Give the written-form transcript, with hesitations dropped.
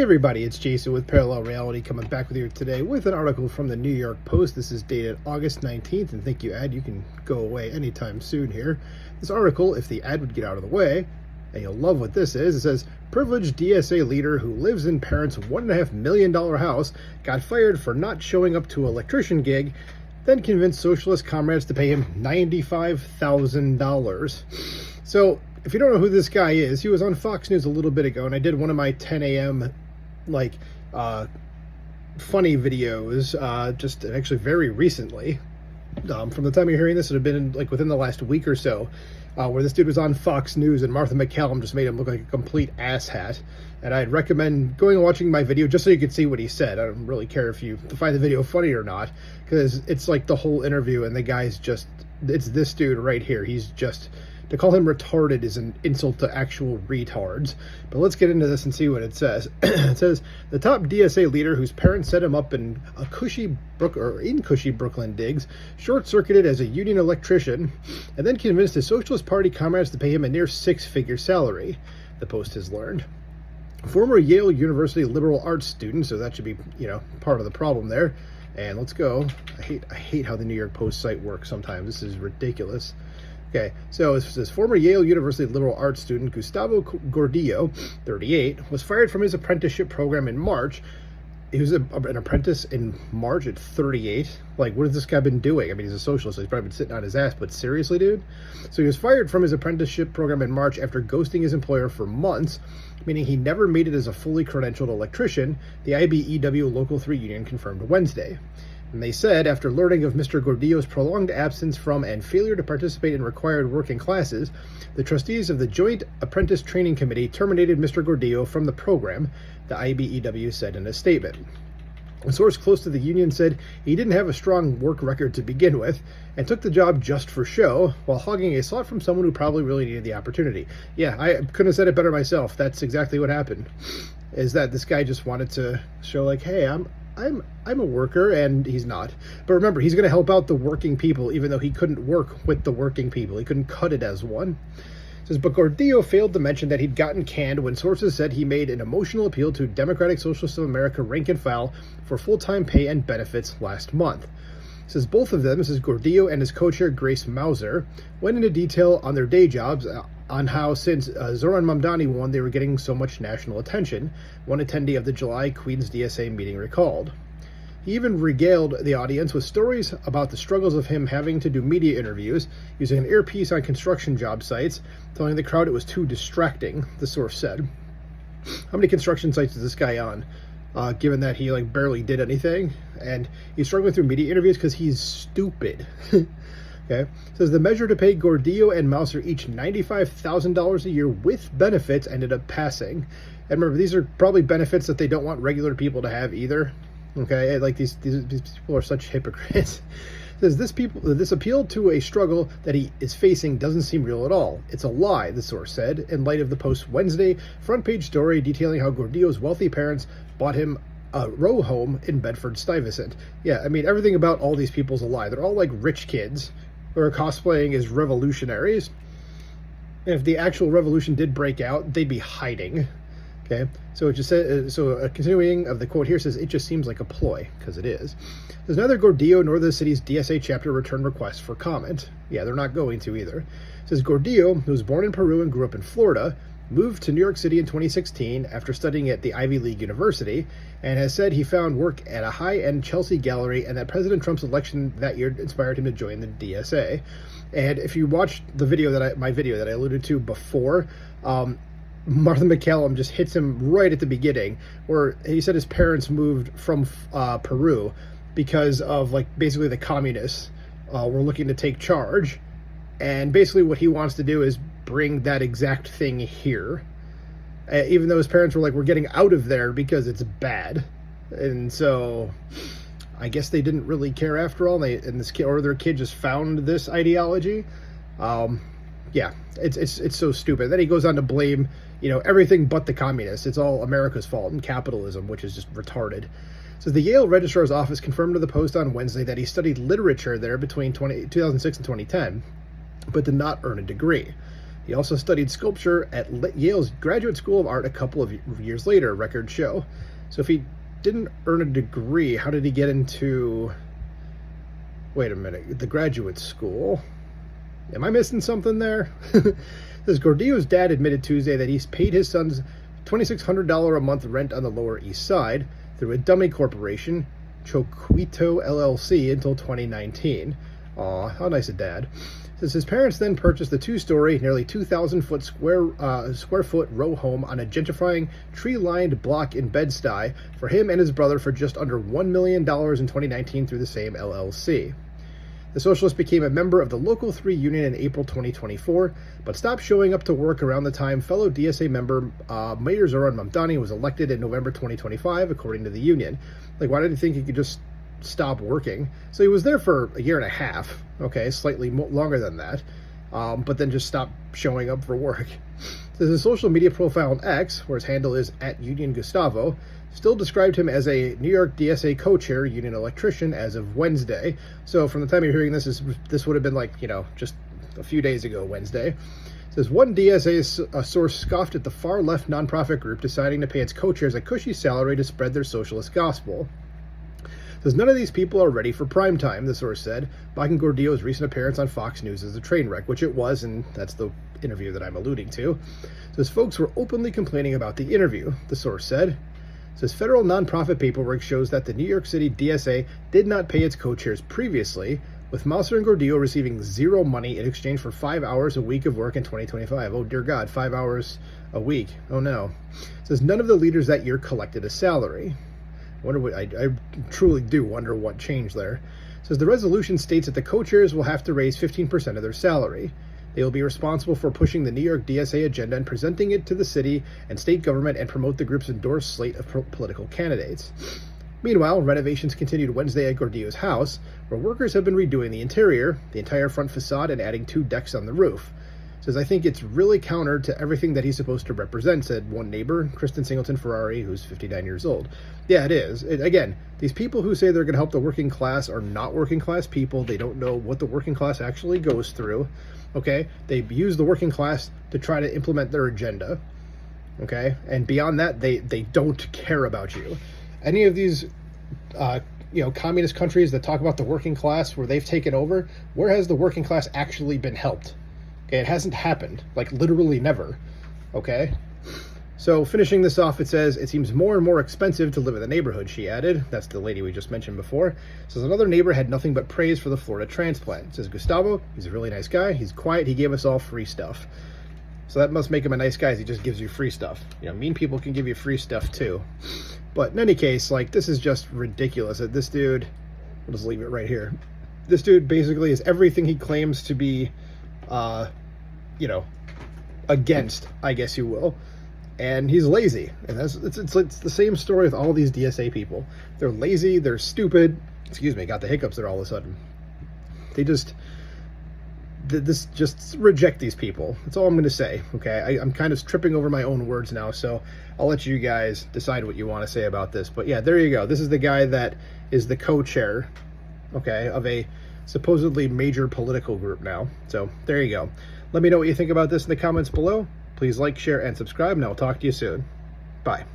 Hey everybody, it's Jason with Parallel Reality coming back with you today with an article from the New York Post. This is dated August 19th, and thank you, ad. You can go away anytime soon here. This article, if the ad would get out of the way, and you'll love what this is, it says, privileged DSA leader who lives in parents' $1.5 million house got fired for not showing up to an electrician gig, then convinced socialist comrades to pay him $95,000. So, if you don't know who this guy is, he was on Fox News a little bit ago, and I did one of my 10 a.m. Funny videos, just actually very recently. From the time you're hearing this, it would have been within the last week or so, where this dude was on Fox News, and Martha McCallum just made him look like a complete asshat. And I'd recommend going and watching my video just so you could see what he said. I don't really care if you find the video funny or not, because it's like the whole interview, and the guy's just, it's this dude right here. He's just... To call him retarded is an insult to actual retards. But let's get into this and see what it says. It says, the top DSA leader whose parents set him up in cushy Brooklyn digs, short-circuited as a union electrician, and then convinced his Socialist Party comrades to pay him a near six-figure salary, the Post has learned. Former Yale University liberal arts student, so that should be, part of the problem there. And let's go. I hate how the New York Post site works sometimes. This is ridiculous. Okay, so it says former Yale University liberal arts student Gustavo Gordillo, 38, was fired from his apprenticeship program in March. He was an apprentice in March at 38. What has this guy been doing? I mean, he's a socialist, so he's probably been sitting on his ass, but seriously, dude? So he was fired from his apprenticeship program in March after ghosting his employer for months, meaning he never made it as a fully credentialed electrician, the IBEW Local 3 union confirmed Wednesday. And they said, after learning of Mr. Gordillo's prolonged absence from and failure to participate in required working classes, the trustees of the Joint Apprentice Training Committee terminated Mr. Gordillo from the program, the IBEW said in a statement. A source close to the union said he didn't have a strong work record to begin with and took the job just for show, while hogging a slot from someone who probably really needed the opportunity. Yeah, I couldn't have said it better myself. That's exactly what happened, is that this guy just wanted to show, hey, I'm a worker, and he's not. But remember, he's going to help out the working people, even though he couldn't work with the working people. He couldn't cut it as one. It says, but Gordillo failed to mention that he'd gotten canned when sources said he made an emotional appeal to Democratic Socialists of America rank and file for full-time pay and benefits last month. It says both of them, this is Gordillo and his co-chair Grace Mauser, went into detail on their day jobs, on how since Zoran Mamdani won, they were getting so much national attention, one attendee of the July Queens DSA meeting recalled. He even regaled the audience with stories about the struggles of him having to do media interviews, using an earpiece on construction job sites, telling the crowd it was too distracting, the source said. How many construction sites is this guy on? Given that he barely did anything, and he's struggling through media interviews because he's stupid. Okay, it says the measure to pay Gordillo and Mauser each $95,000 a year with benefits ended up passing. And remember, these are probably benefits that they don't want regular people to have either. Okay, these people are such hypocrites. It says this appeal to a struggle that he is facing doesn't seem real at all. It's a lie, the source said, in light of the Post's Wednesday front page story detailing how Gordillo's wealthy parents bought him a row home in Bedford-Stuyvesant. Yeah, I mean, everything about all these people's a lie. They're all rich kids who are cosplaying as revolutionaries. And if the actual revolution did break out, they'd be hiding. Okay, so it just says, a continuing of the quote here says, it just seems like a ploy, because it is. There's neither Gordillo nor the city's DSA chapter return requests for comment. Yeah, they're not going to either. It says Gordillo, who was born in Peru and grew up in Florida, moved to New York City in 2016 after studying at the Ivy League University, and has said he found work at a high-end Chelsea gallery and that President Trump's election that year inspired him to join the DSA. And if you watched the video my video that I alluded to before, Martha McCallum just hits him right at the beginning, where he said his parents moved from Peru because of basically the communists were looking to take charge, and basically what he wants to do is bring that exact thing here, even though his parents were we're getting out of there because it's bad. And so I guess they didn't really care after all, and this kid or their kid just found this ideology. Yeah, it's so stupid. Then he goes on to blame everything but the communists. It's all America's fault and capitalism, which is just retarded. So the Yale Registrar's Office confirmed to the Post on Wednesday that he studied literature there between 2006 and 2010, but did not earn a degree. He also studied sculpture at Yale's Graduate School of Art a couple of years later, records show. So if he didn't earn a degree, how did he get into, wait a minute, the graduate school? Am I missing something there? This Gordillo's dad admitted Tuesday that he's paid his son's $2,600 a month rent on the Lower East Side through a dummy corporation, Choquito LLC, until 2019. Aw, how nice a dad. Says his parents then purchased the two-story, nearly 2,000-foot square foot row home on a gentrifying, tree-lined block in Bed-Stuy for him and his brother for just under $1 million in 2019 through the same LLC. The socialist became a member of the Local 3 union in April 2024, but stopped showing up to work around the time fellow DSA member Mayor Zoran Mamdani was elected in November 2025, according to the union. Like, why did he think he could just stop working? So he was there for a year and a half, okay, slightly longer than that, but then just stopped showing up for work. There's a social media profile on X, where his handle is @UnionGustavo, still described him as a New York DSA co-chair union electrician as of Wednesday. So from the time you're hearing this would have been like, just a few days ago, Wednesday. It says one DSA source scoffed at the far-left nonprofit group deciding to pay its co-chairs a cushy salary to spread their socialist gospel. Says none of these people are ready for prime time, the source said, mocking Gordillo's recent appearance on Fox News as a train wreck, which it was, and that's the interview that I'm alluding to. Says folks were openly complaining about the interview, the source said. Says federal nonprofit paperwork shows that the New York City DSA did not pay its co-chairs previously, with Mouser and Gordillo receiving zero money in exchange for 5 hours a week of work in 2025. Oh dear God, 5 hours a week. Oh no. Says none of the leaders that year collected a salary. I truly do wonder what changed there. Says the resolution states that the co-chairs will have to raise 15% of their salary. They will be responsible for pushing the New York DSA agenda and presenting it to the city and state government and promote the group's endorsed slate of political candidates. Meanwhile, renovations continued Wednesday at Gordillo's house, where workers have been redoing the interior, the entire front facade, and adding 2 decks on the roof. Says, I think it's really counter to everything that he's supposed to represent, said one neighbor, Kristen Singleton Ferrari, who's 59 years old. Yeah, it is. Again, these people who say they're going to help the working class are not working class people. They don't know what the working class actually goes through. Okay? They use the working class to try to implement their agenda. Okay? And beyond that, they don't care about you. Any of these, communist countries that talk about the working class where they've taken over, where has the working class actually been helped? Okay, it hasn't happened, like literally never, okay? So finishing this off, it says, it seems more and more expensive to live in the neighborhood, she added. That's the lady we just mentioned before. It says another neighbor had nothing but praise for the Florida transplant. It says, Gustavo, he's a really nice guy. He's quiet. He gave us all free stuff. So that must make him a nice guy, as he just gives you free stuff. Mean people can give you free stuff too. But in any case, like, this is just ridiculous. That this dude, we'll just leave it right here. This dude basically is everything he claims to be, against, I guess you will. And he's lazy. And it's the same story with all these DSA people. They're lazy, they're stupid. Excuse me, got the hiccups there all of a sudden. They just reject these people. That's all I'm going to say, okay? I'm kind of tripping over my own words now, so I'll let you guys decide what you want to say about this. But yeah, there you go. This is the guy that is the co-chair, okay, of a supposedly major political group now. So there you go. Let me know what you think about this in the comments below. Please like, share, and subscribe, and I'll talk to you soon. Bye.